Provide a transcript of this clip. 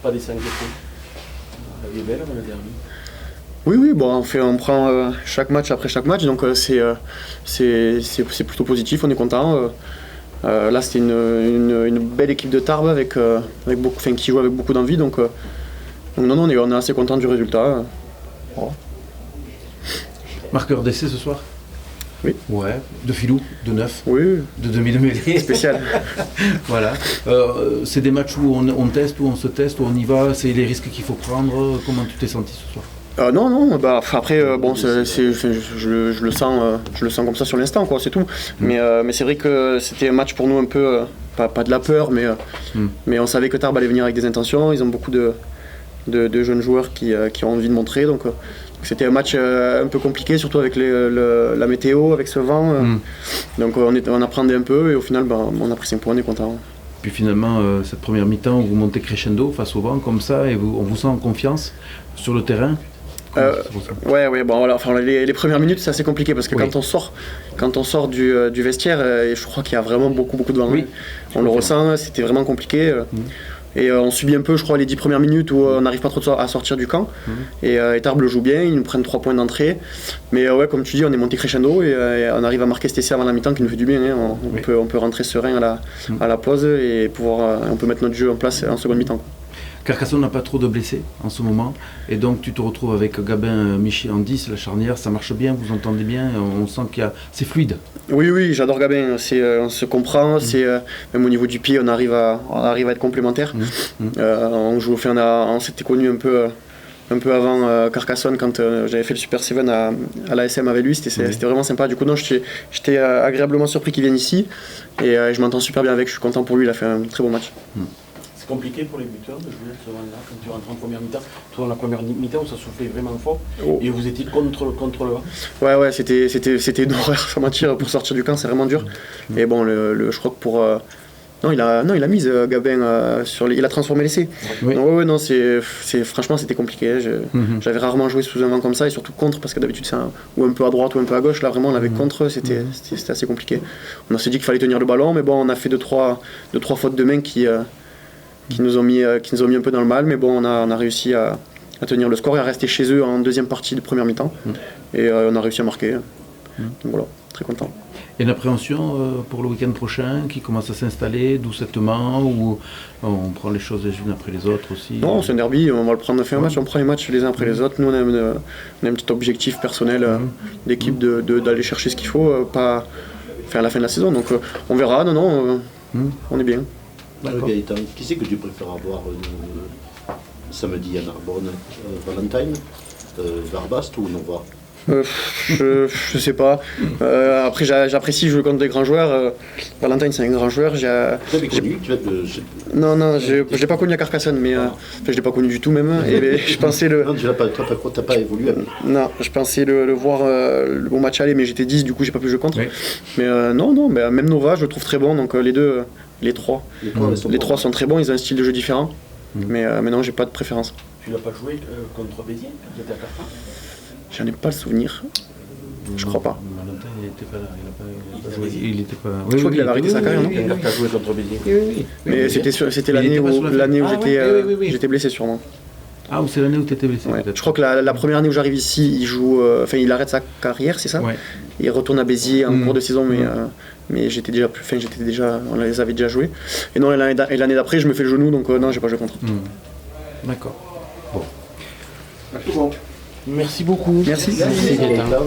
pas des s'inquiéter. Elle est belle, le derby. Oui, bon, on prend chaque match après chaque match, donc c'est plutôt positif, on est content. Là, c'était une belle équipe de Tarbes qui joue avec beaucoup d'envie, donc non, on est assez content du résultat. Voilà. Marqueur d'essai ce soir? Oui. Ouais, de filou, de neuf, oui. de demi de mêlée. Spécial. Voilà. C'est des matchs où on teste, où on se teste, où on y va, c'est les risques qu'il faut prendre. Comment tu t'es senti ce soir? Non, après, je le sens comme ça sur l'instant, quoi, c'est tout. Mais c'est vrai que c'était un match pour nous un peu, pas de la peur, mais on savait que Tarbes allait venir avec des intentions. Ils ont beaucoup de jeunes joueurs qui ont envie de montrer, donc c'était un match un peu compliqué, surtout avec la météo, avec ce vent. Donc on apprenait un peu et au final, on a pris 5 points, on est content. Puis finalement, cette première mi-temps, vous montez crescendo face au vent comme ça et on vous sent en confiance sur le terrain? Les premières minutes c'est assez compliqué parce que quand on sort du vestiaire, je crois qu'il y a vraiment beaucoup de vent. Oui. On le ressent, c'était vraiment compliqué. Et on subit un peu, je crois, les 10 premières minutes où on n'arrive pas trop à sortir du camp. Et Tarbes le joue bien, ils nous prennent 3 points d'entrée. Mais comme tu dis, on est monté crescendo et on arrive à marquer cet essai avant la mi-temps qui nous fait du bien. On peut rentrer serein à la pause et on peut mettre notre jeu en place en seconde mi-temps. Carcassonne n'a pas trop de blessés en ce moment, et donc tu te retrouves avec Gabin, Michi en 10, la charnière, ça marche bien, vous entendez bien, on sent c'est fluide. Oui, j'adore Gabin, on se comprend, même au niveau du pied, on arrive à être complémentaires. On s'était connus un peu avant Carcassonne quand j'avais fait le Super 7 à l'ASM avec lui, c'était vraiment sympa. Du coup, j'étais agréablement surpris qu'il vienne ici et je m'entends super bien avec, je suis content pour lui, il a fait un très bon match. C'est compliqué pour les buteurs de jouer ce moment-là quand tu rentres en première mi-temps. Toi, dans la première mi-temps, ça soufflait vraiment fort et vous étiez contre le vent. Ouais, c'était une horreur ce match pour sortir du camp, c'est vraiment dur. Et bon, je crois que pour. Non, il a mis Gabin il a transformé l'essai. Oui. Non, franchement, c'était compliqué. J'avais rarement joué sous un vent comme ça et surtout contre parce que d'habitude c'est ou un peu à droite ou un peu à gauche. Là, vraiment, on avait contre, c'était assez compliqué. On s'est dit qu'il fallait tenir le ballon, mais bon, on a fait deux trois fautes de main qui nous ont mis un peu dans le mal, mais bon, on a réussi à tenir le score et à rester chez eux en deuxième partie de première mi-temps. Et on a réussi à marquer. Donc voilà, très content. Il y a une appréhension pour le week-end prochain qui commence à s'installer doucettement, ou on prend les choses les unes après les autres aussi? Non, c'est un derby, on va le prendre un match, on prend les matchs les uns après les autres. Nous, on a un petit objectif personnel d'équipe d'aller chercher ce qu'il faut, pas faire la fin de la saison. Donc on verra, on est bien. Gaëtan, qui c'est que tu préfères avoir samedi à Narbonne? Valentine, Barbast ou Nova? Je sais pas. Après, j'apprécie jouer contre des grands joueurs. Valentine, c'est un grand joueur. Tu l'avais connu? Non, je l'ai pas connu à Carcassonne, mais je l'ai pas connu du tout même. Et je pensais Non, tu n'as pas évolué avec. Non, je pensais le voir le bon match aller, mais j'étais 10, du coup j'ai pas pu jouer contre. Oui. Mais non, même Nova, je le trouve très bon. Donc les trois sont très bons. Ils ont un style de jeu différent. Mais non, j'ai pas de préférence. Tu l'as pas joué contre Béziers quand tu étais à Carcassonne? J'en ai pas le souvenir. Je crois pas. Valentin, il était pas là. Il était pas. Je crois qu'il avait arrêté sa carrière, non? Tu as joué contre Béziers. Oui. Mais c'était l'année où j'étais blessé sûrement. Ah, ou c'est l'année où tu étais blessé? Ouais. Je crois que la première année où j'arrive ici, il arrête sa carrière, c'est ça? Ouais. Il retourne à Béziers en cours de saison, mais on les avait déjà joués. Et non, l'année d'après, je me fais le genou, donc non, j'ai pas joué contre. D'accord. Bon. Merci beaucoup. Merci. Gaëtan.